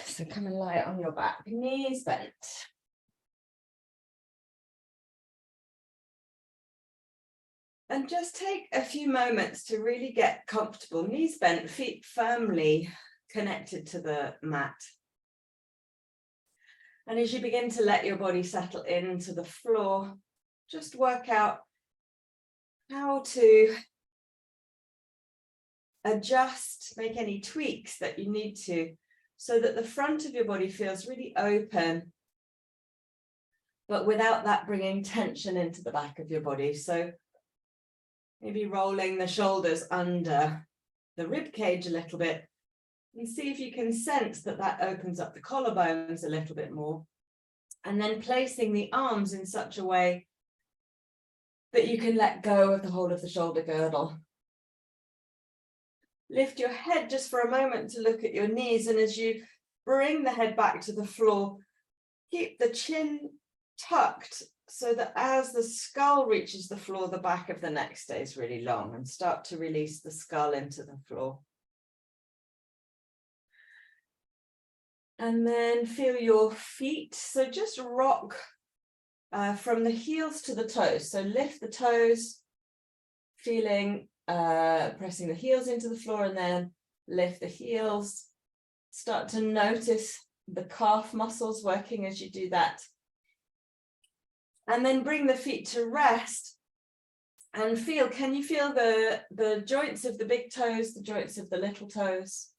So come and lie on your back, knees bent. And just take a few moments to really get comfortable, knees bent, feet firmly connected to the mat. And as you begin to let your body settle into the floor, just work out how to adjust, make any tweaks that you need to, so that the front of your body feels really open, but without that bringing tension into the back of your body. So maybe rolling the shoulders under the rib cage a little bit, and see if you can sense that that opens up the collarbones a little bit more. And then placing the arms in such a way that you can let go of the whole of the shoulder girdle. Lift your head just for a moment to look at your knees, and as you bring the head back to the floor, keep the chin tucked so that as the skull reaches the floor, the back of the neck stays really long, and start to release the skull into the floor. And then feel your feet. So just rock from the heels to the toes. So lift the toes, feeling, pressing the heels into the floor, and then lift the heels. Start to notice the calf muscles working as you do that. And then bring the feet to rest and feel, can you feel the joints of the big toes, the joints of the little toes?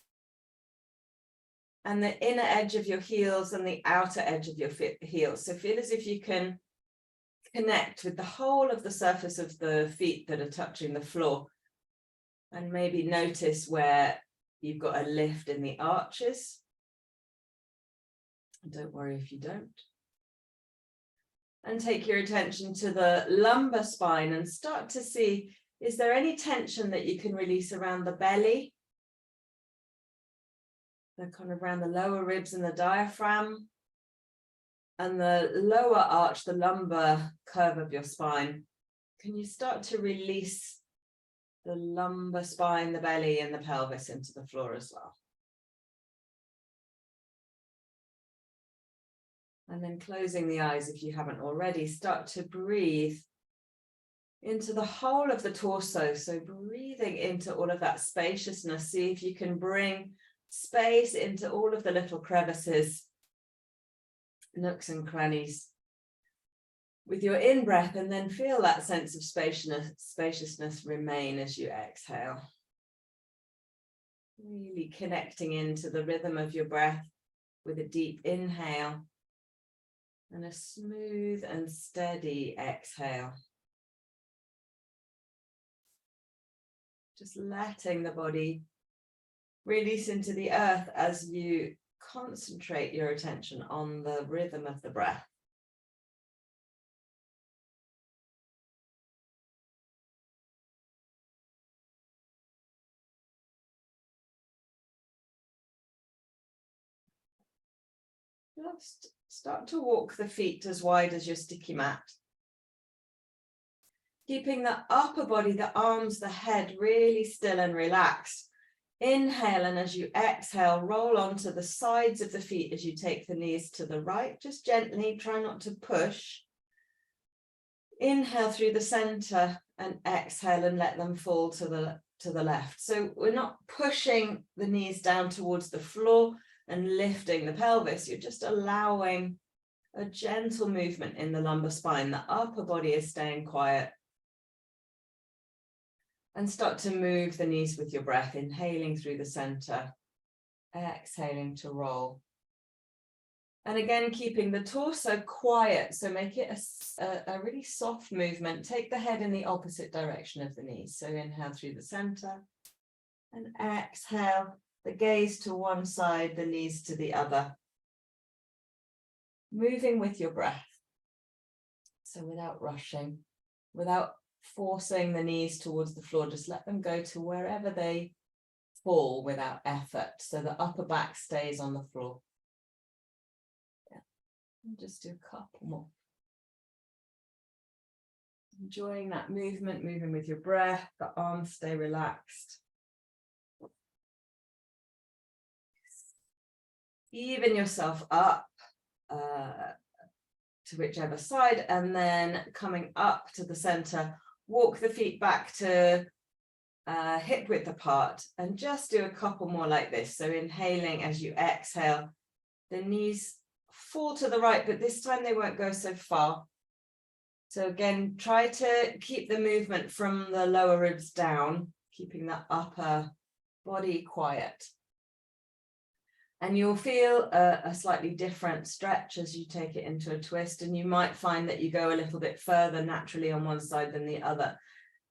And the inner edge of your heels and the outer edge of your heels. So feel as if you can connect with the whole of the surface of the feet that are touching the floor. And maybe notice where you've got a lift in the arches. Don't worry if you don't. And take your attention to the lumbar spine and start to see, is there any tension that you can release around the belly? The kind of around the lower ribs and the diaphragm, and the lower arch, the lumbar curve of your spine. Can you start to release the lumbar spine, the belly, and the pelvis into the floor as well? And then closing the eyes, if you haven't already, start to breathe into the whole of the torso. So breathing into all of that spaciousness. See if you can bring space into all of the little crevices, nooks and crannies with your in-breath, and then feel that sense of spaciousness remain as you exhale. Really connecting into the rhythm of your breath with a deep inhale and a smooth and steady exhale. Just letting the body release into the earth as you concentrate your attention on the rhythm of the breath. Just start to walk the feet as wide as your sticky mat. Keeping the upper body, the arms, the head really still and relaxed. Inhale, and as you exhale, roll onto the sides of the feet as you take the knees to the right. Just gently, try not to push. Inhale through the center and exhale and let them fall to the left. So we're not pushing the knees down towards the floor and lifting the pelvis. You're just allowing a gentle movement in the lumbar spine. The upper body is staying quiet. And start to move the knees with your breath, inhaling through the center, exhaling to roll. And again, keeping the torso quiet, so make it a really soft movement. Take the head in the opposite direction of the knees. So inhale through the center and exhale, the gaze to one side, the knees to the other. Moving with your breath. So without rushing, without forcing the knees towards the floor, just let them go to wherever they fall without effort, so the upper back stays on the floor. Yeah. And just do a couple more. Enjoying that movement, moving with your breath, the arms stay relaxed. even yourself up to whichever side, and then coming up to the center, walk the feet back to hip width apart, and just do a couple more like this. So inhaling as you exhale, the knees fall to the right, but this time they won't go so far. So again, try to keep the movement from the lower ribs down, keeping the upper body quiet. And you'll feel a slightly different stretch as you take it into a twist, and you might find that you go a little bit further naturally on one side than the other.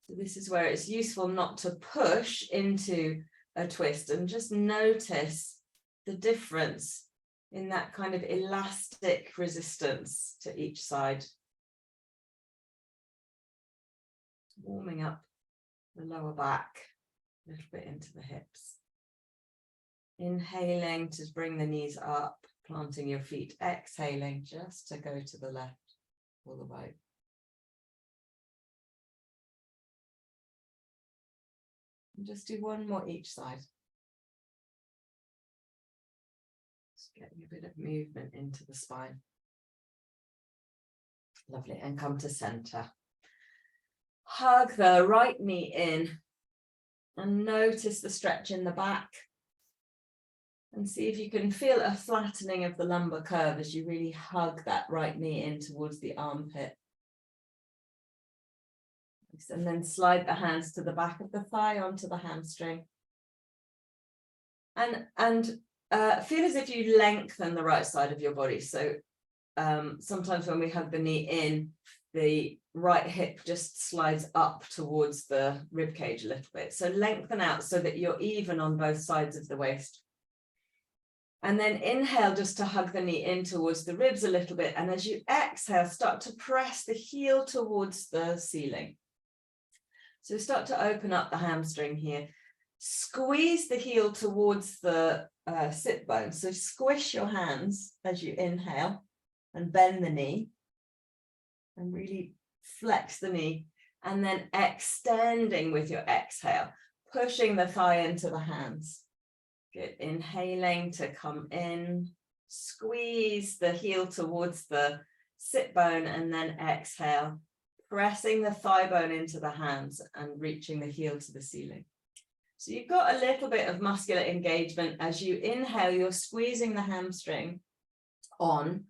So this is where it's useful not to push into a twist, and just notice the difference in that kind of elastic resistance to each side. Warming up the lower back, a little bit into the hips. Inhaling to bring the knees up, planting your feet. Exhaling just to go to the left or the right. And just do one more each side. Just getting a bit of movement into the spine. Lovely. And come to center. Hug the right knee in and notice the stretch in the back. And see if you can feel a flattening of the lumbar curve as you really hug that right knee in towards the armpit. And then slide the hands to the back of the thigh onto the hamstring. And feel as if you lengthen the right side of your body. So sometimes when we hug the knee in, the right hip just slides up towards the rib cage a little bit. So lengthen out so that you're even on both sides of the waist. And then inhale just to hug the knee in towards the ribs a little bit. And as you exhale, start to press the heel towards the ceiling. So start to open up the hamstring here. Squeeze the heel towards the sit bone. So squish your hands as you inhale and bend the knee. And really flex the knee. And then extending with your exhale, pushing the thigh into the hands. Good. Inhaling to come in, squeeze the heel towards the sit bone, and then exhale, pressing the thigh bone into the hands and reaching the heel to the ceiling. So you've got a little bit of muscular engagement. As you inhale, you're squeezing the hamstring on,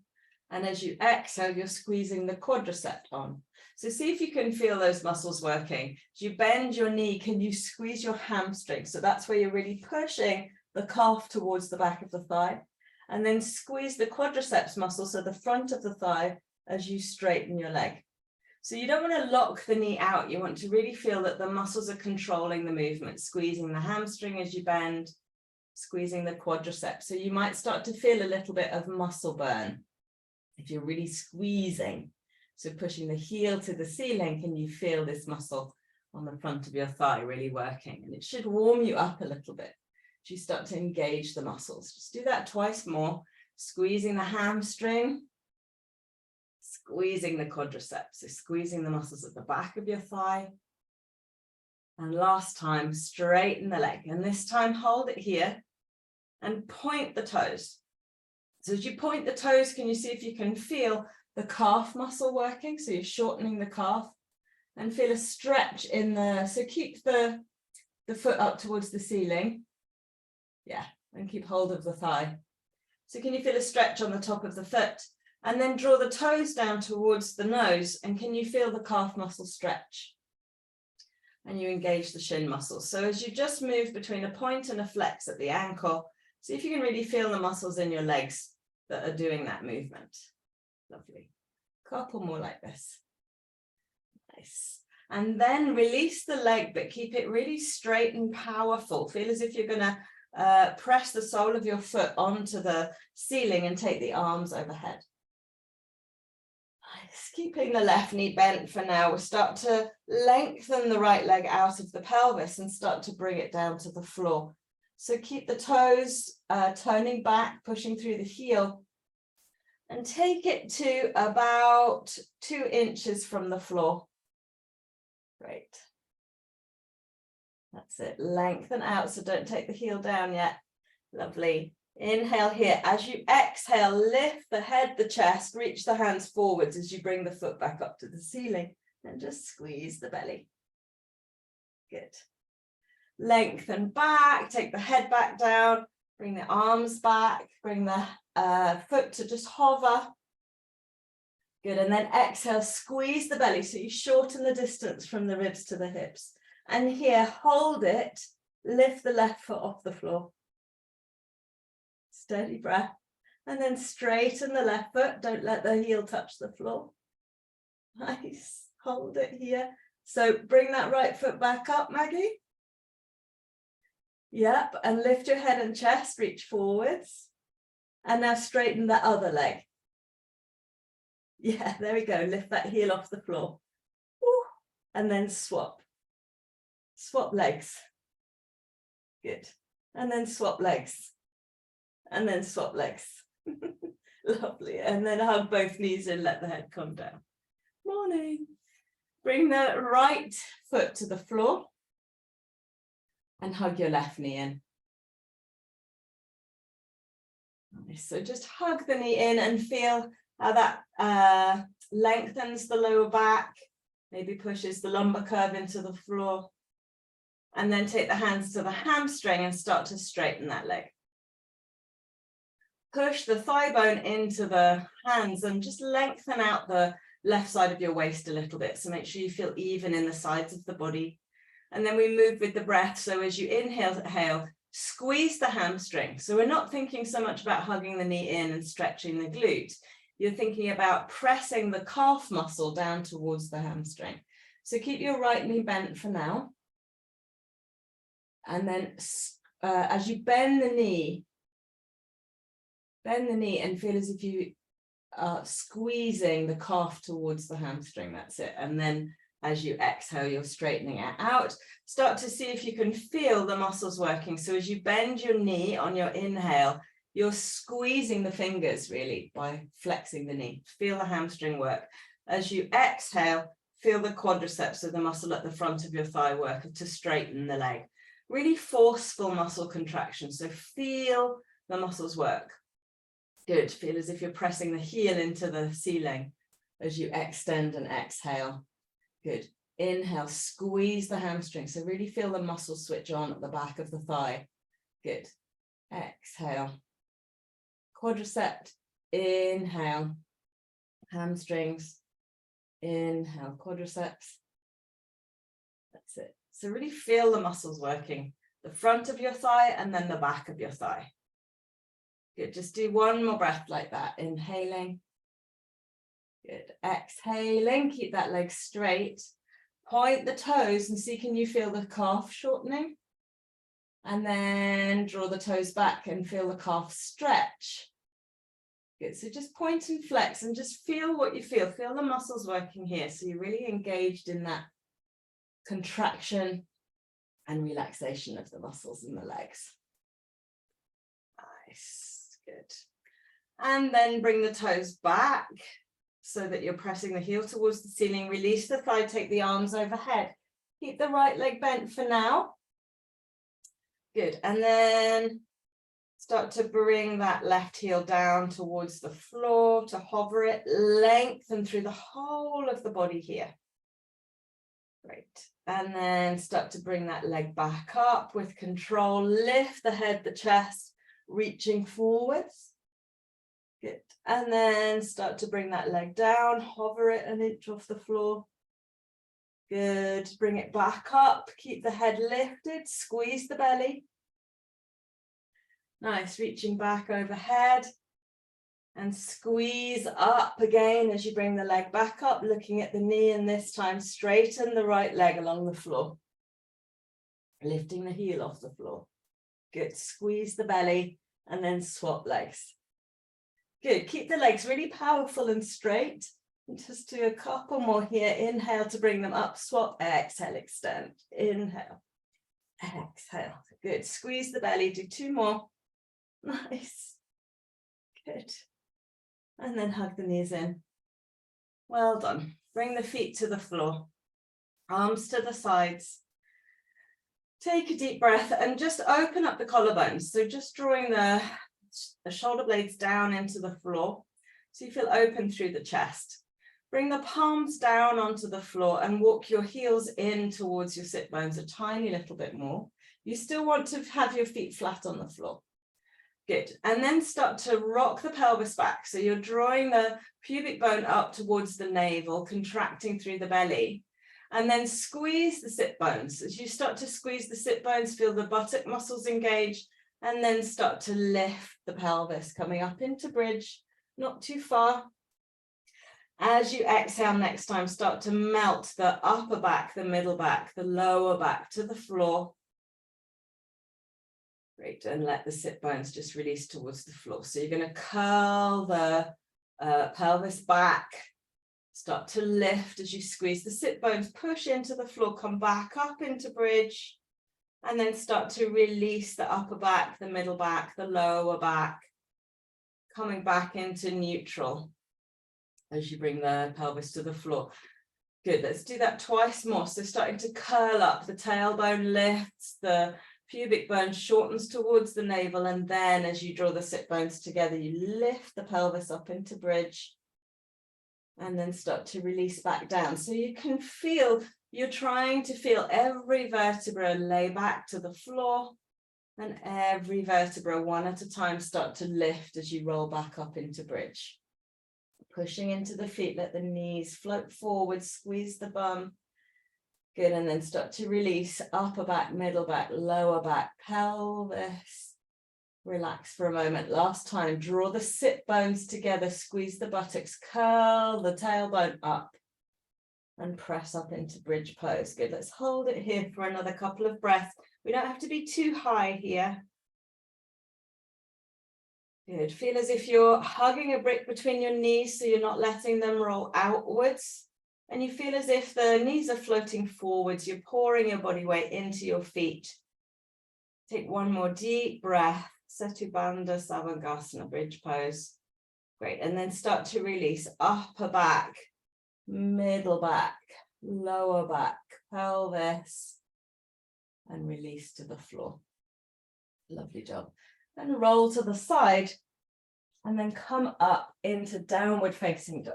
and as you exhale, you're squeezing the quadricep on. So see if you can feel those muscles working. As you bend your knee, can you squeeze your hamstring? So that's where you're really pushing the calf towards the back of the thigh, and then squeeze the quadriceps muscle, so the front of the thigh, as you straighten your leg. So you don't want to lock the knee out. You want to really feel that the muscles are controlling the movement, squeezing the hamstring as you bend, squeezing the quadriceps. So you might start to feel a little bit of muscle burn if you're really squeezing. So pushing the heel to the ceiling, can you feel this muscle on the front of your thigh really working? And it should warm you up a little bit. You start to engage the muscles. Just do that twice more, squeezing the hamstring, squeezing the quadriceps, so squeezing the muscles at the back of your thigh. And last time, straighten the leg, and this time hold it here and point the toes. So as you point the toes, can you see if you can feel the calf muscle working? So you're shortening the calf, and feel a stretch in the, so keep the foot up towards the ceiling. Yeah, and keep hold of the thigh. So can you feel a stretch on the top of the foot? And then draw the toes down towards the nose, and can you feel the calf muscle stretch? And you engage the shin muscles. So as you just move between a point and a flex at the ankle, see if you can really feel the muscles in your legs that are doing that movement. Lovely. Couple more like this. Nice. And then release the leg, but keep it really straight and powerful. Feel as if you're going to press the sole of your foot onto the ceiling and take the arms overhead. Nice. Keeping the left knee bent for now, we'll start to lengthen the right leg out of the pelvis and start to bring it down to the floor. So keep the toes toning back, pushing through the heel, and take it to about 2 inches from the floor. Great. That's it. Lengthen out, so don't take the heel down yet. Lovely. Inhale here. As you exhale, lift the head, the chest, reach the hands forwards as you bring the foot back up to the ceiling and just squeeze the belly. Good. Lengthen back, take the head back down, bring the arms back, bring the foot to just hover. Good, and then exhale, squeeze the belly so you shorten the distance from the ribs to the hips. And here, hold it, lift the left foot off the floor. Steady breath. And then straighten the left foot, don't let the heel touch the floor. Nice, hold it here. So bring that right foot back up, Maggie. Yep, and lift your head and chest, reach forwards. And now straighten the other leg. Yeah, there we go. Lift that heel off the floor. Woo. And then swap. Swap legs. Good. And then swap legs. And then swap legs. Lovely. And then hug both knees and let the head come down. Morning. Bring the right foot to the floor. And hug your left knee in. So just hug the knee in and feel how that lengthens the lower back, maybe pushes the lumbar curve into the floor. And then take the hands to the hamstring and start to straighten that leg. Push the thigh bone into the hands and just lengthen out the left side of your waist a little bit. So make sure you feel even in the sides of the body. And then we move with the breath. So as you inhale, squeeze the hamstring. So we're not thinking so much about hugging the knee in and stretching the glute. You're thinking about pressing the calf muscle down towards the hamstring. So keep your right knee bent for now. And then as you bend the knee and feel as if you are squeezing the calf towards the hamstring. That's it. And then as you exhale, you're straightening it out. Start to see if you can feel the muscles working. So as you bend your knee on your inhale, you're squeezing the fingers really by flexing the knee. Feel the hamstring work. As you exhale, feel the quadriceps, so the muscle at the front of your thigh work to straighten the leg. Really forceful muscle contraction. So feel the muscles work. Good. Feel as if you're pressing the heel into the ceiling as you extend and exhale. Good. Inhale, squeeze the hamstring. So really feel the muscle switch on at the back of the thigh. Good. Exhale. Quadricep, inhale. Hamstrings, inhale, quadriceps. That's it. So really feel the muscles working. The front of your thigh and then the back of your thigh. Good. Just do one more breath like that. Inhaling. Good. Exhaling. Keep that leg straight. Point the toes and see, can you feel the calf shortening? And then draw the toes back and feel the calf stretch. Good. So just point and flex and just feel what you feel. Feel the muscles working here. So you're really engaged in that contraction and relaxation of the muscles in the legs. Nice. Good. And then bring the toes back so that you're pressing the heel towards the ceiling. Release the thigh, take the arms overhead. Keep the right leg bent for now. Good. And then start to bring that left heel down towards the floor, to hover it, lengthen through the whole of the body here. Great. And then start to bring that leg back up with control. Lift the head, the chest, reaching forwards. Good. And then start to bring that leg down, hover it an inch off the floor. Good. Bring it back up. Keep the head lifted. Squeeze the belly. Nice. Reaching back overhead. And squeeze up again as you bring the leg back up, looking at the knee, and this time straighten the right leg along the floor. Lifting the heel off the floor. Good. Squeeze the belly and then swap legs. Good. Keep the legs really powerful and straight. And just do a couple more here. Inhale to bring them up. Swap. Exhale. Extend. Inhale. Exhale. Good. Squeeze the belly. Do two more. Nice. Good. And then hug the knees in. Well done. Bring the feet to the floor. Arms to the sides. Take a deep breath and just open up the collarbones. So just drawing the the shoulder blades down into the floor, so you feel open through the chest. Bring the palms down onto the floor and walk your heels in towards your sit bones a tiny little bit more. You still want to have your feet flat on the floor. Good. And then start to rock the pelvis back. So you're drawing the pubic bone up towards the navel, contracting through the belly. And then squeeze the sit bones. As you start to squeeze the sit bones, feel the buttock muscles engage, and then start to lift the pelvis, coming up into bridge, not too far. As you exhale next time, start to melt the upper back, the middle back, the lower back to the floor. Great, and let the sit bones just release towards the floor. So you're going to curl the pelvis back, start to lift as you squeeze the sit bones, push into the floor, come back up into bridge, and then start to release the upper back, the middle back, the lower back, coming back into neutral as you bring the pelvis to the floor. Good, let's do that twice more. So starting to curl up, the tailbone lifts, the pubic bone shortens towards the navel, and then as you draw the sit bones together, you lift the pelvis up into bridge and then start to release back down. So you can feel, you're trying to feel every vertebra lay back to the floor, and every vertebra one at a time start to lift as you roll back up into bridge. Pushing into the feet, let the knees float forward, squeeze the bum. Good, and then start to release upper back, middle back, lower back, pelvis. Relax for a moment. Last time, draw the sit bones together, squeeze the buttocks, curl the tailbone up, and press up into bridge pose. Good, let's hold it here for another couple of breaths. We don't have to be too high here. Good, feel as if you're hugging a brick between your knees so you're not letting them roll outwards. And you feel as if the knees are floating forwards, you're pouring your body weight into your feet. Take one more deep breath, Setu Bandha Savasana, bridge pose. Great, and then start to release upper back, middle back, lower back, pelvis, and release to the floor. Lovely job. Then roll to the side, and then come up into downward facing dog.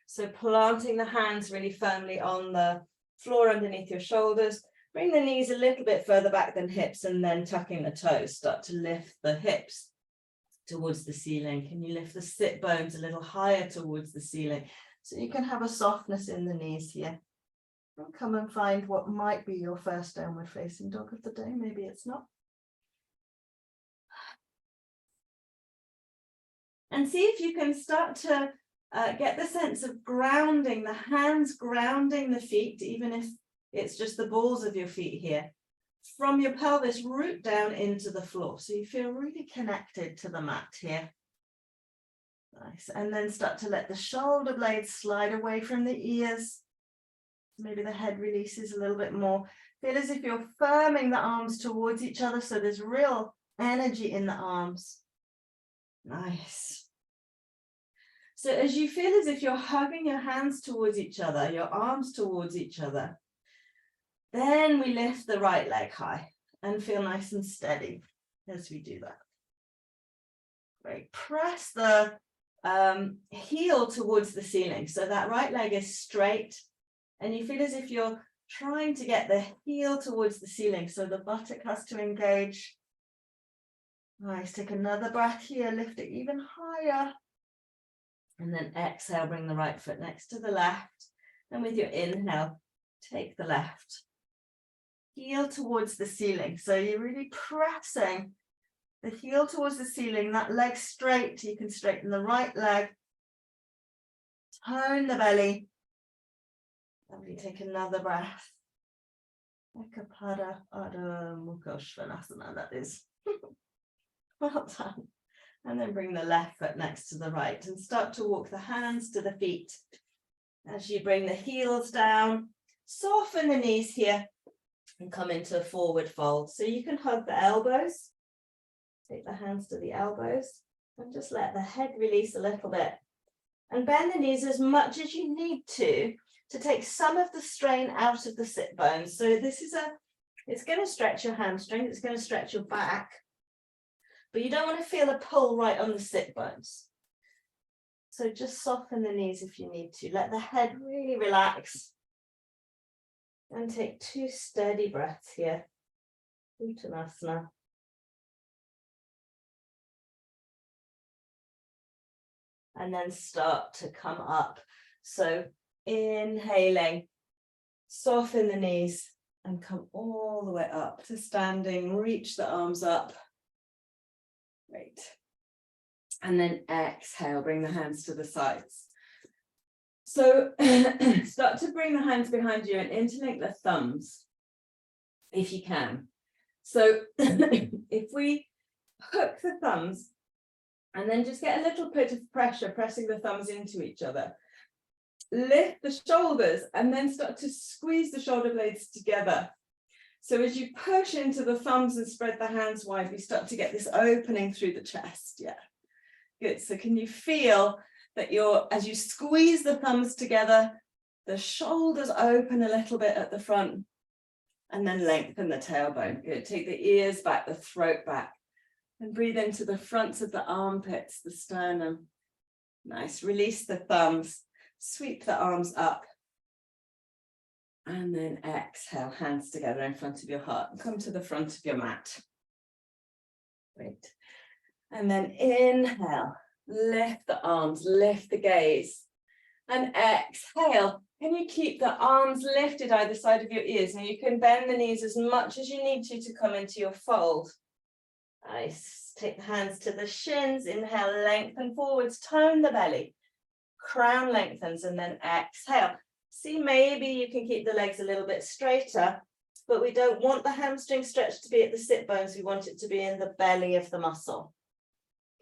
So planting the hands really firmly on the floor underneath your shoulders. Bring the knees a little bit further back than hips, and then tucking the toes. Start to lift the hips towards the ceiling. Can you lift the sit bones a little higher towards the ceiling? So you can have a softness in the knees here. And come and find what might be your first downward facing dog of the day. Maybe it's not. And see if you can start to get the sense of grounding, the hands grounding the feet, even if it's just the balls of your feet here. From your pelvis, root down into the floor. So you feel really connected to the mat here. Nice. And then start to let the shoulder blades slide away from the ears. Maybe the head releases a little bit more. Feel as if you're firming the arms towards each other. So there's real energy in the arms. Nice. So as you feel as if you're hugging your hands towards each other, your arms towards each other, then we lift the right leg high and feel nice and steady as we do that. Great. Press the heel towards the ceiling. So that right leg is straight, and you feel as if you're trying to get the heel towards the ceiling. So the buttock has to engage. Nice. Take another breath here. Lift it even higher. And then exhale, bring the right foot next to the left. And with your inhale, take the left. Heel towards the ceiling. So you're really pressing the heel towards the ceiling, that leg straight. You can straighten the right leg. Tone the belly. Lovely, take another breath. Ekapada Adho Mukha Svanasana, that is. Well done. And then bring the left foot next to the right and start to walk the hands to the feet. As you bring the heels down, soften the knees here and come into a forward fold. So you can hug the elbows, take the hands to the elbows and just let the head release a little bit. And bend the knees as much as you need to take some of the strain out of the sit bones. So this is it's going to stretch your hamstrings, it's going to stretch your back. but you don't want to feel a pull right on the sit bones. So just soften the knees if you need to. Let the head really relax. And take 2 steady breaths here. Uttanasana. And then start to come up. So inhaling, soften the knees and come all the way up to standing. Reach the arms up. Great. And then exhale, bring the hands to the sides. So start to bring the hands behind you and interlink the thumbs if you can. So if we hook the thumbs and then just get a little bit of pressure pressing the thumbs into each other, lift the shoulders and then start to squeeze the shoulder blades together. So as you push into the thumbs and spread the hands wide, we start to get this opening through the chest. Yeah, good. So can you feel that as you squeeze the thumbs together, the shoulders open a little bit at the front and then lengthen the tailbone. Good. Take the ears back, the throat back, and breathe into the fronts of the armpits, the sternum. Nice. Release the thumbs, sweep the arms up, and then exhale, hands together in front of your heart. Come to the front of your mat. Great. And then inhale, lift the arms, lift the gaze, and exhale. Can you keep the arms lifted either side of your ears? Now you can bend the knees as much as you need to come into your fold. Nice. Take the hands to the shins. Inhale, lengthen forwards, tone the belly. Crown lengthens, and then exhale. See, maybe you can keep the legs a little bit straighter, but we don't want the hamstring stretch to be at the sit bones. We want it to be in the belly of the muscle.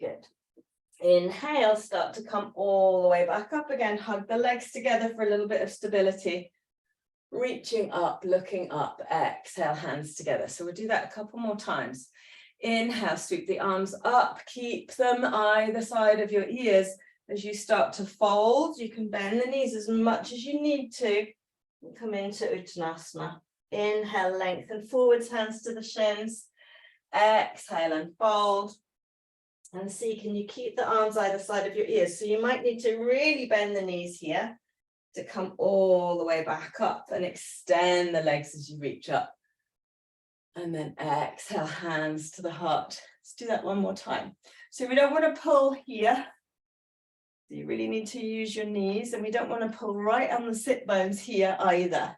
Good. Inhale, start to come all the way back up again. Hug the legs together for a little bit of stability. Reaching up, looking up. Exhale, hands together. So we'll do that a couple more times. Inhale, sweep the arms up. Keep them either side of your ears. As you start to fold, you can bend the knees as much as you need to. And come into Uttanasana. Inhale, lengthen forwards, hands to the shins. Exhale and fold. And see, can you keep the arms either side of your ears? So you might need to really bend the knees here to come all the way back up and extend the legs as you reach up. And then exhale, hands to the heart. Let's do that one more time. So we don't want to pull here. So you really need to use your knees, and we don't want to pull right on the sit bones here either.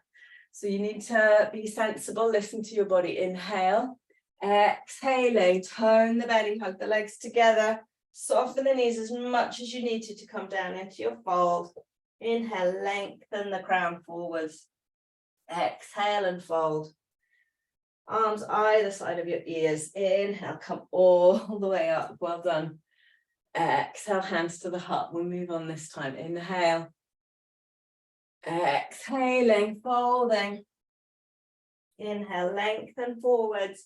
So you need to be sensible, listen to your body. Inhale. Exhaling, tone the belly, hug the legs together, soften the knees as much as you need to come down into your fold. Inhale, lengthen the crown forwards. Exhale and fold. Arms either side of your ears. Inhale, come all the way up. Well done. Exhale, hands to the heart. We'll move on this time. Inhale. Exhaling, folding. Inhale, lengthen forwards.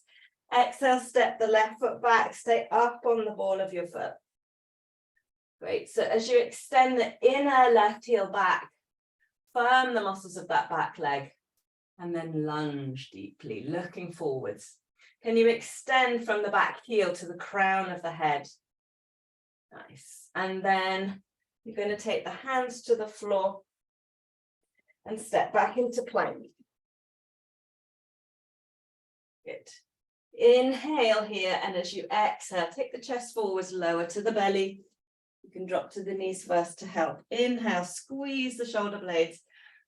Exhale, step the left foot back, stay up on the ball of your foot. Great, so as you extend the inner left heel back, firm the muscles of that back leg, and then lunge deeply, looking forwards. Can you extend from the back heel to the crown of the head? Nice. And then you're going to take the hands to the floor and step back into plank. Good. Inhale here, and as you exhale, take the chest forwards, lower to the belly. You can drop to the knees first to help. Inhale, squeeze the shoulder blades.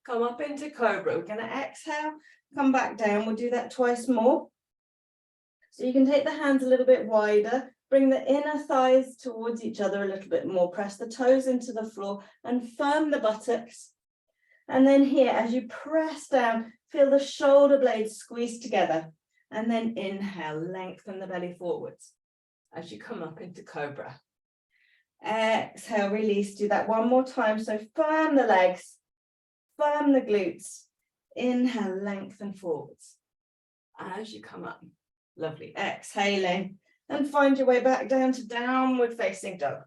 Come up into cobra. We're going to exhale, come back down. We'll do that twice more. So you can take the hands a little bit wider. Bring the inner thighs towards each other a little bit more. Press the toes into the floor and firm the buttocks. And then here, as you press down, feel the shoulder blades squeeze together. And then inhale, lengthen the belly forwards as you come up into cobra. Exhale, release. Do that one more time. So firm the legs, firm the glutes. Inhale, lengthen forwards as you come up. Lovely. Exhaling and find your way back down to downward facing dog.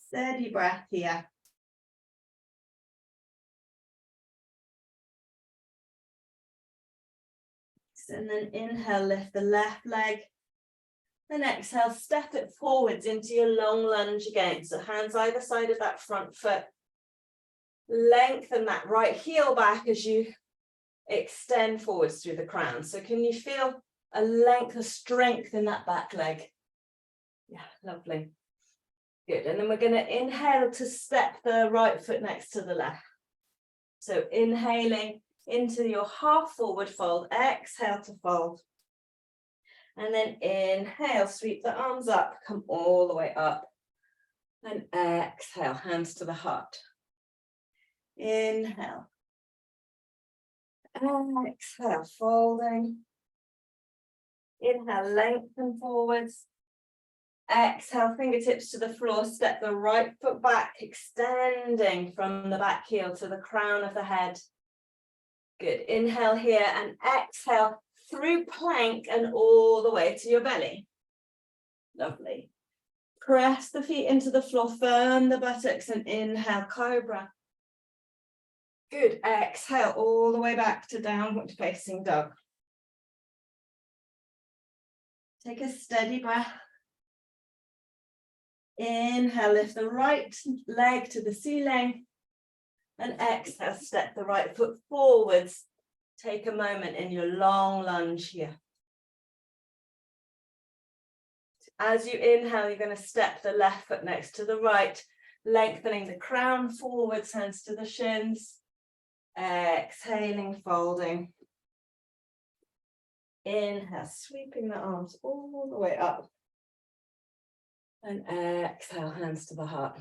Steady breath here. and then inhale, lift the left leg. And exhale, step it forwards into your long lunge again. So hands either side of that front foot. Lengthen that right heel back as you extend forwards through the crown. So can you feel a length, a strength in that back leg? Yeah, lovely. Good. And then we're going to inhale to step the right foot next to the left. So inhaling into your half forward fold, exhale to fold. And then inhale, sweep the arms up, come all the way up. And exhale, hands to the heart. Inhale. Exhale, folding. Inhale, lengthen forwards. Exhale, fingertips to the floor, step the right foot back, extending from the back heel to the crown of the head. Good. Inhale here and exhale through plank and all the way to your belly. Lovely. Press the feet into the floor, firm the buttocks, and inhale, cobra. Good. Exhale all the way back to downward facing dog. Take a steady breath. Inhale, lift the right leg to the ceiling. And exhale, step the right foot forwards. Take a moment in your long lunge here. As you inhale, you're going to step the left foot next to the right, lengthening the crown forwards, hands to the shins. Exhaling, folding. Inhale, sweeping the arms all the way up. And exhale, hands to the heart.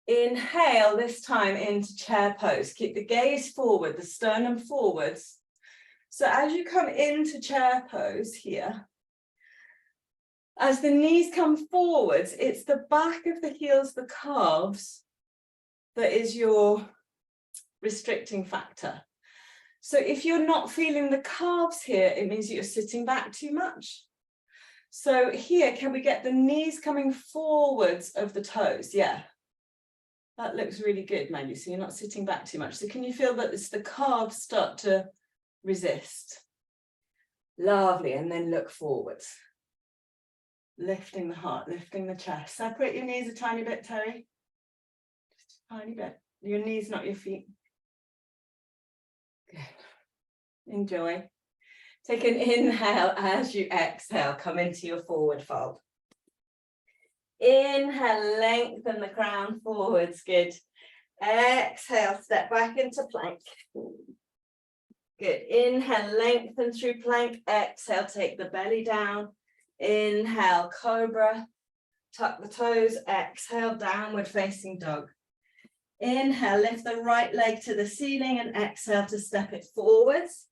Inhale, this time into chair pose. Keep the gaze forward, the sternum forwards. So as you come into chair pose here, as the knees come forwards, it's the back of the heels, the calves, that is your restricting factor. So if you're not feeling the calves here, it means that you're sitting back too much. So here, can we get the knees coming forwards of the toes? Yeah. That looks really good, Maggie. So you're not sitting back too much. So can you feel that it's the calves start to resist? Lovely. And then look forwards. Lifting the heart, lifting the chest. Separate your knees a tiny bit, Terry. Just a tiny bit. Your knees, not your feet. Good. Enjoy. Take an inhale as you exhale. Come into your forward fold. Inhale, lengthen the crown forwards. Good. Exhale, step back into plank. Good. Inhale, lengthen through plank. Exhale, take the belly down. Inhale, cobra. Tuck the toes. Exhale, downward facing dog. Inhale, lift the right leg to the ceiling and exhale to step it forwards.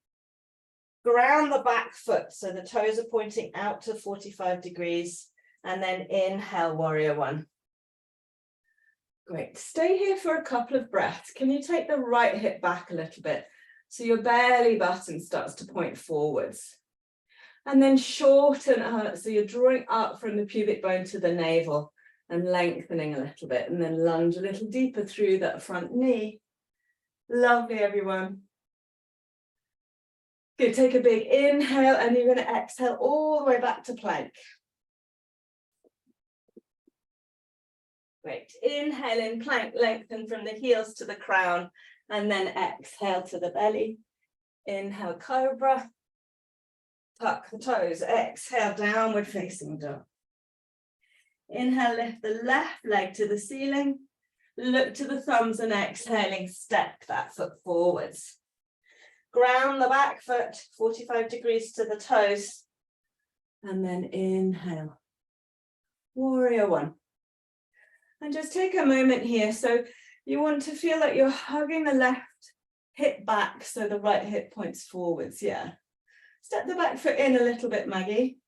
Ground the back foot so the toes are pointing out to 45 degrees. And then inhale, warrior one. Great. Stay here for a couple of breaths. Can you take the right hip back a little bit so your belly button starts to point forwards? And then shorten out, so you're drawing up from the pubic bone to the navel and lengthening a little bit, and then lunge a little deeper through that front knee. Lovely, everyone. Good. Take a big inhale, and you're going to exhale all the way back to plank. Great. Inhale in plank, lengthen from the heels to the crown, and then exhale to the belly. Inhale, cobra. Tuck the toes. Exhale, downward facing dog. Inhale, lift the left leg to the ceiling. Look to the thumbs and exhaling, step that foot forwards. Ground the back foot 45 degrees to the toes. And then inhale. Warrior one. And just take a moment here. So you want to feel like you're hugging the left hip back so the right hip points forwards. Yeah. Step the back foot in a little bit, Maggie.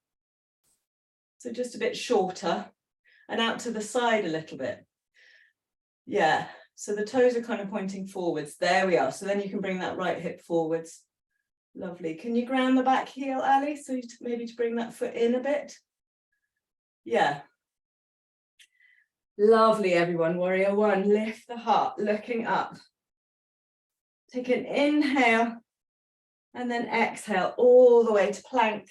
So just a bit shorter and out to the side a little bit. Yeah. So the toes are kind of pointing forwards. There we are. So then you can bring that right hip forwards. Lovely. Can you ground the back heel, Ali? So maybe to bring that foot in a bit. Yeah. Lovely, everyone. Warrior one, lift the heart, looking up. Take an inhale And then exhale all the way to plank.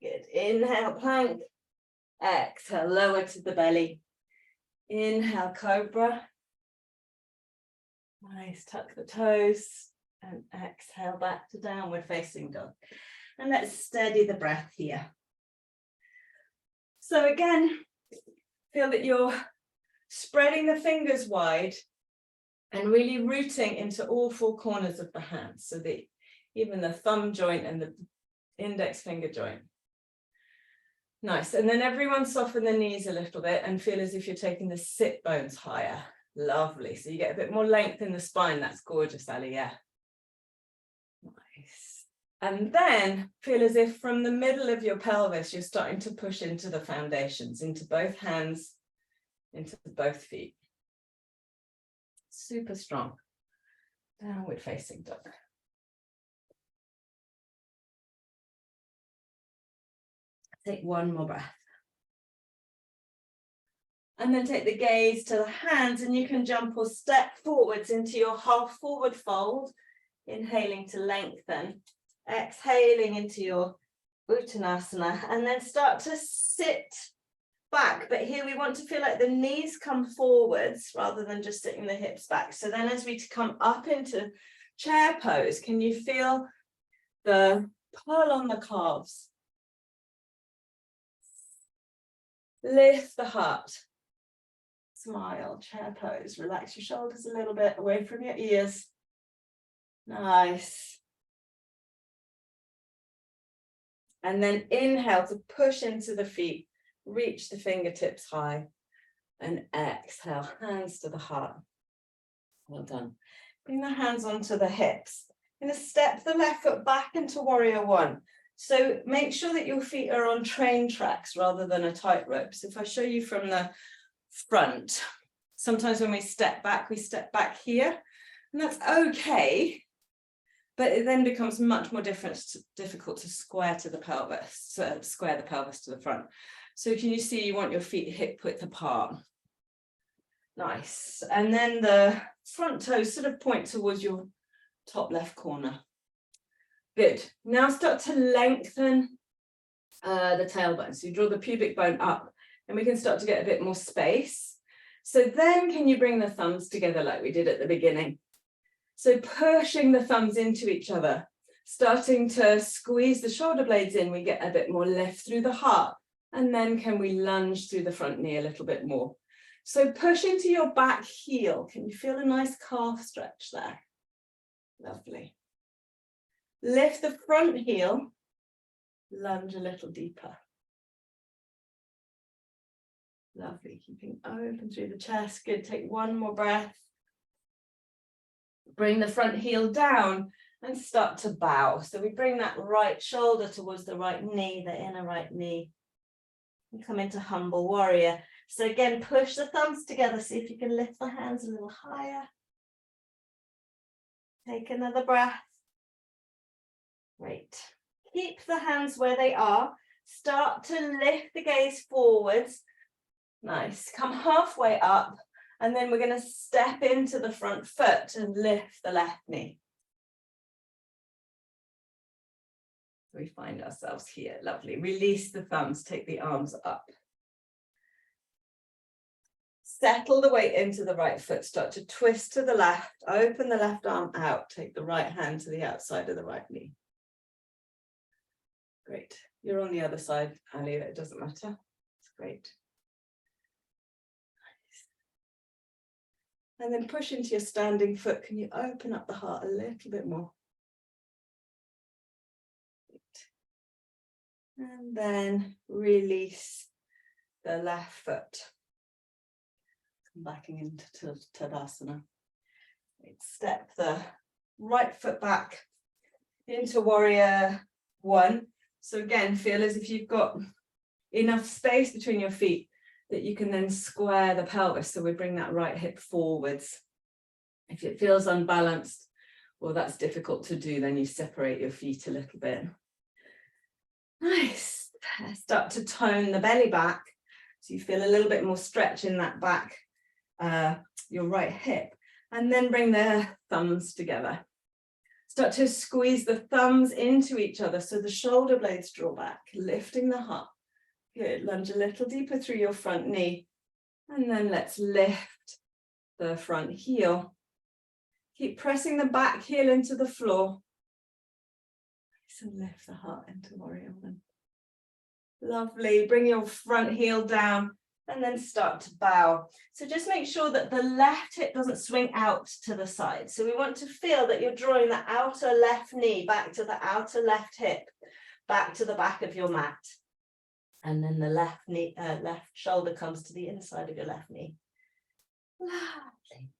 Good. Inhale, plank. Exhale, lower to the belly. Inhale, cobra. Nice, tuck the toes. And exhale back to downward facing dog. And let's steady the breath here. So again, feel that you're spreading the fingers wide and really rooting into all four corners of the hands, so that even the thumb joint and the index finger joint. Nice. And then everyone soften the knees a little bit and feel as if you're taking the sit bones higher. Lovely. So you get a bit more length in the spine. That's gorgeous, Ali. Yeah. Nice. And then feel as if from the middle of your pelvis, you're starting to push into the foundations, into both hands, into both feet. Super strong. Downward facing dog. Take one more breath. And then take the gaze to the hands, and you can jump or step forwards into your half forward fold, inhaling to lengthen, exhaling into your Uttanasana, and then start to sit back. But here we want to feel like the knees come forwards rather than just sitting the hips back. So then as we come up into chair pose, can you feel the pull on the calves? Lift the heart. Smile, chair pose. Relax your shoulders a little bit away from your ears. Nice. And then inhale to push into the feet. Reach the fingertips high. And exhale, hands to the heart. Well done. Bring the hands onto the hips. You're going to step the left foot back into warrior one. So make sure that your feet are on train tracks rather than a tightrope. So if I show you from the front, sometimes when we step back here, and that's okay, but it then becomes much more difficult to square the pelvis to the front. So can you see you want your feet hip width apart? Nice. And then the front toes sort of point towards your top left corner. Good. Now start to lengthen the tailbone. So you draw the pubic bone up and we can start to get a bit more space. So then can you bring the thumbs together like we did at the beginning? So pushing the thumbs into each other, starting to squeeze the shoulder blades in, we get a bit more lift through the heart. And then can we lunge through the front knee a little bit more? So push into your back heel. Can you feel a nice calf stretch there? Lovely. Lift the front heel, lunge a little deeper. Lovely, keeping open through the chest. Good, take one more breath. Bring the front heel down and start to bow. So we bring that right shoulder towards the right knee, the inner right knee. And come into humble warrior. So again, push the thumbs together. See if you can lift the hands a little higher. Take another breath. Great. Keep the hands where they are. Start to lift the gaze forwards. Nice. Come halfway up. And then we're going to step into the front foot and lift the left knee. We find ourselves here. Lovely. Release the thumbs. Take the arms up. Settle the weight into the right foot. Start to twist to the left. Open the left arm out. Take the right hand to the outside of the right knee. Great. You're on the other side, Ali. It doesn't matter. It's great. Nice. And then push into your standing foot. Can you open up the heart a little bit more? Great. And then release the left foot. Come back into Tadasana. Step the right foot back into warrior one. So again, feel as if you've got enough space between your feet that you can then square the pelvis. So we bring that right hip forwards. If it feels unbalanced, well, that's difficult to do, then you separate your feet a little bit. Nice. Start to tone the belly back. So you feel a little bit more stretch in that back, your right hip. And then bring the thumbs together. Start to squeeze the thumbs into each other so the shoulder blades draw back, lifting the heart. Good, lunge a little deeper through your front knee. And then let's lift the front heel. Keep pressing the back heel into the floor. So lift the heart into warrior one. Lovely, bring your front heel down and then start to bow. So just make sure that the left hip doesn't swing out to the side. So we want to feel that you're drawing the outer left knee back to the outer left hip, back to the back of your mat. And then the left knee, left shoulder comes to the inside of your left knee. Lovely.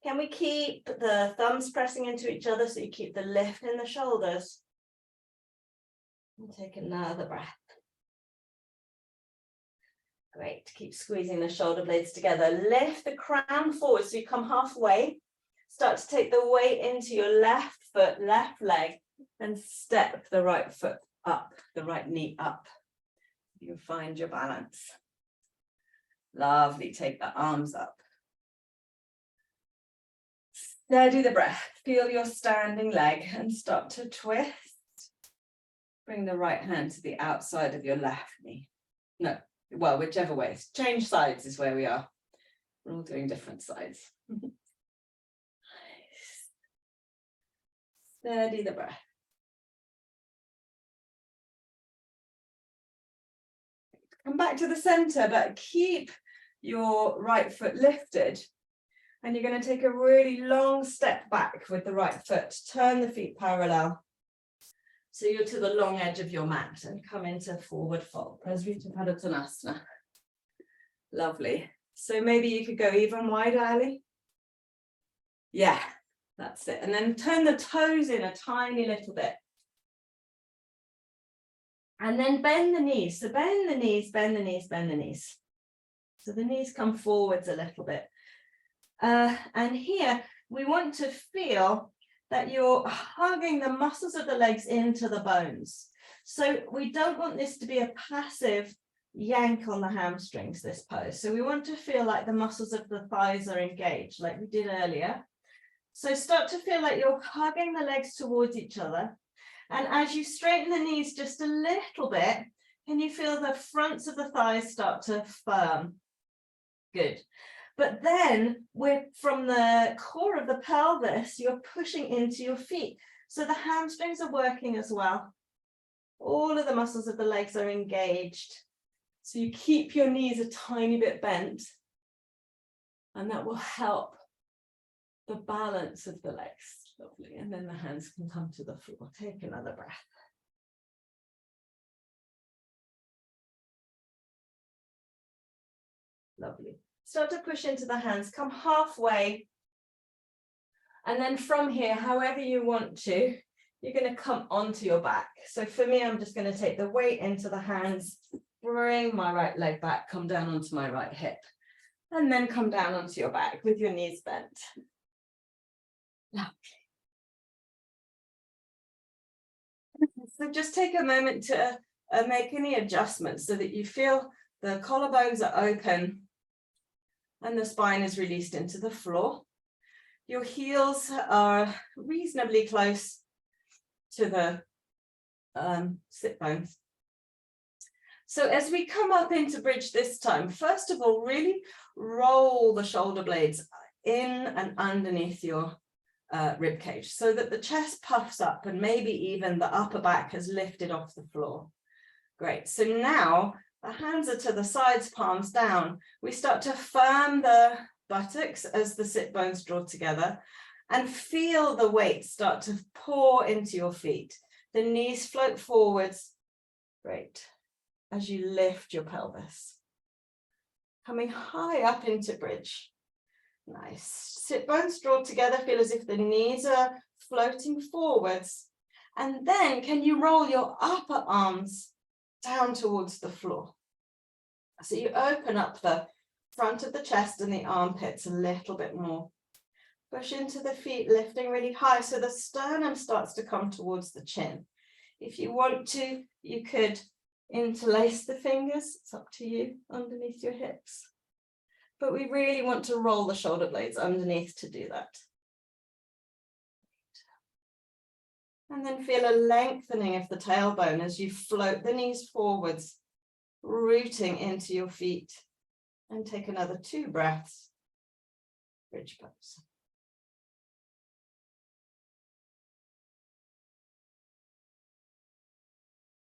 Can we keep the thumbs pressing into each other so you keep the lift in the shoulders? And take another breath. Great, keep squeezing the shoulder blades together. Lift the crown forward so you come halfway. Start to take the weight into your left foot, left leg, and step the right foot up, the right knee up. You can find your balance. Lovely, take the arms up. Steady the breath, feel your standing leg and start to twist. Bring the right hand to the outside of your left knee. No. Well, whichever way. Change sides is where we are. We're all doing different sides. Steady the breath. Come back to the center, but keep your right foot lifted. And you're going to take a really long step back with the right foot. Turn the feet parallel. So you're to the long edge of your mat and come into forward fold. Prasvita. Lovely. So maybe you could go even wider, Ali. Yeah, that's it. And then turn the toes in a tiny little bit. And then bend the knees. So bend the knees, bend the knees, bend the knees. So the knees come forwards a little bit. And here we want to feel that you're hugging the muscles of the legs into the bones. So we don't want this to be a passive yank on the hamstrings, this pose. So we want to feel like the muscles of the thighs are engaged, like we did earlier. So start to feel like you're hugging the legs towards each other. And as you straighten the knees just a little bit, can you feel the fronts of the thighs start to firm? Good. But then from the core of the pelvis, you're pushing into your feet. So the hamstrings are working as well. All of the muscles of the legs are engaged. So you keep your knees a tiny bit bent. And that will help the balance of the legs. Lovely. And then the hands can come to the floor. Take another breath. Lovely. Start to push into the hands, come halfway. And then from here, however you want to, you're going to come onto your back. So for me, I'm just going to take the weight into the hands, bring my right leg back, come down onto my right hip, and then come down onto your back with your knees bent. Lovely. So just take a moment to make any adjustments so that you feel the collarbones are open and the spine is released into the floor. Your heels are reasonably close to the sit bones. So as we come up into bridge this time, first of all, really roll the shoulder blades in and underneath your rib cage so that the chest puffs up and maybe even the upper back has lifted off the floor. Great. So now the hands are to the sides, palms down. We start to firm the buttocks as the sit bones draw together and feel the weight start to pour into your feet. The knees float forwards. Great. As you lift your pelvis. Coming high up into bridge. Nice. Sit bones draw together. Feel as if the knees are floating forwards. And then can you roll your upper arms down towards the floor? So you open up the front of the chest and the armpits a little bit more. Push into the feet, lifting really high so the sternum starts to come towards the chin. If you want to, you could interlace the fingers. It's up to you underneath your hips. but we really want to roll the shoulder blades underneath to do that. And then feel a lengthening of the tailbone as you float the knees forwards, rooting into your feet. And take another 2 breaths. Bridge pose.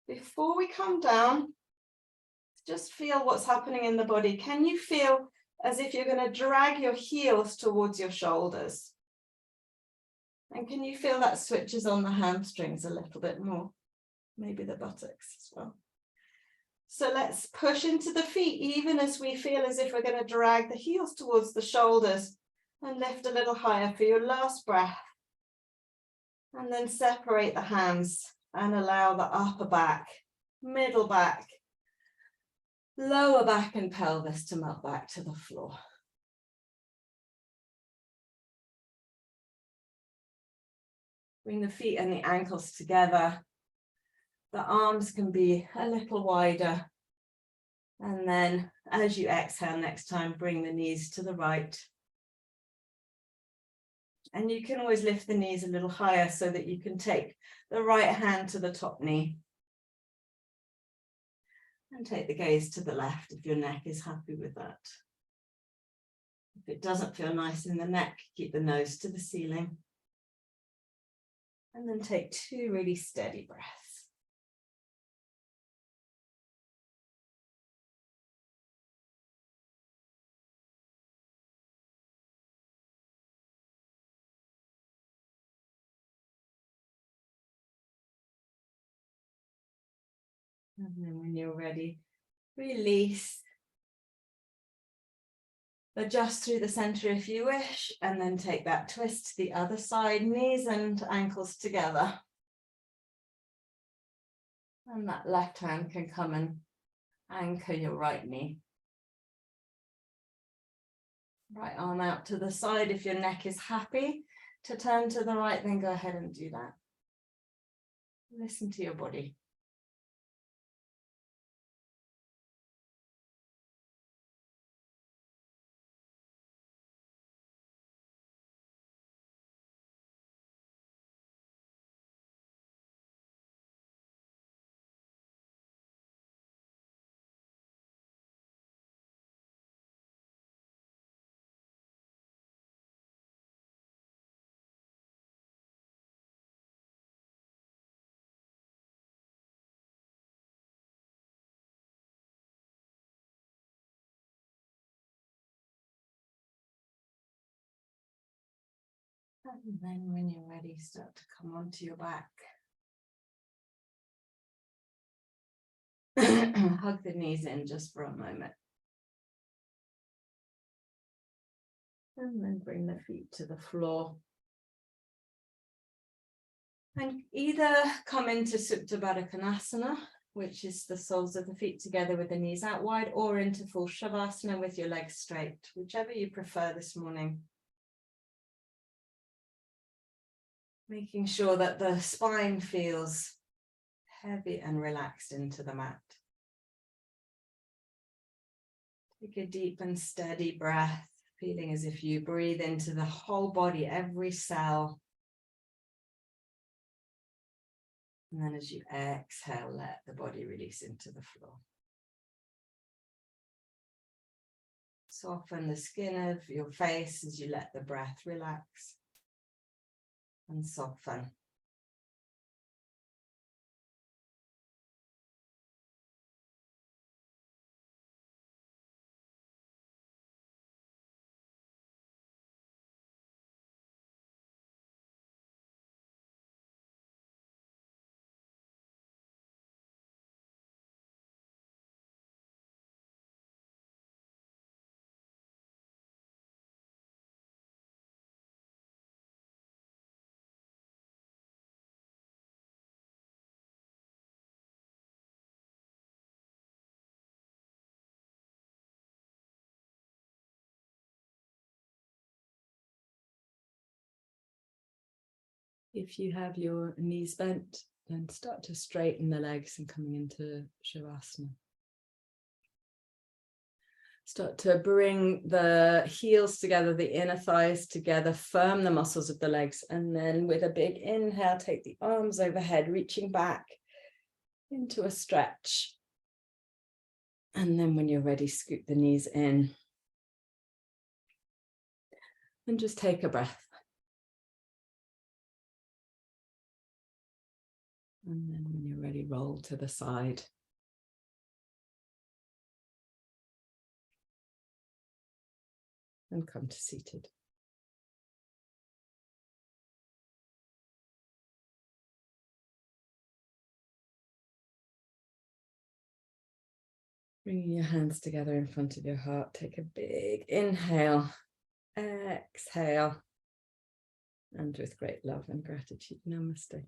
Before we come down, just feel what's happening in the body. Can you feel as if you're going to drag your heels towards your shoulders? And can you feel that switches on the hamstrings a little bit more? Maybe the buttocks as well. So let's push into the feet, even as we feel as if we're going to drag the heels towards the shoulders, and lift a little higher for your last breath. And then separate the hands and allow the upper back, middle back, lower back and pelvis to melt back to the floor. Bring the feet and the ankles together. The arms can be a little wider. And then as you exhale next time, bring the knees to the right. And you can always lift the knees a little higher so that you can take the right hand to the top knee. And take the gaze to the left if your neck is happy with that. If it doesn't feel nice in the neck, keep the nose to the ceiling. And then take 2 really steady breaths. And then when you're ready, release. Adjust through the center if you wish, and then take that twist to the other side, knees and ankles together. And that left hand can come and anchor your right knee. Right arm out to the side. If your neck is happy to turn to the right, then go ahead and do that. Listen to your body. And then when you're ready, start to come onto your back. Hug the knees in just for a moment. And then bring the feet to the floor. And either come into Supta Baddha Konasana, which is the soles of the feet together with the knees out wide, or into full Shavasana with your legs straight, whichever you prefer this morning. Making sure that the spine feels heavy and relaxed into the mat. Take a deep and steady breath, feeling as if you breathe into the whole body, every cell. And then as you exhale, let the body release into the floor. Soften the skin of your face as you let the breath relax and soften. If you have your knees bent, then start to straighten the legs and coming into Shavasana. Start to bring the heels together, the inner thighs together, firm the muscles of the legs. And then with a big inhale, take the arms overhead, reaching back into a stretch. And then when you're ready, scoop the knees in. And just take a breath. And then when you're ready, roll to the side. And come to seated. Bringing your hands together in front of your heart. Take a big inhale. Exhale. And with great love and gratitude, namaste.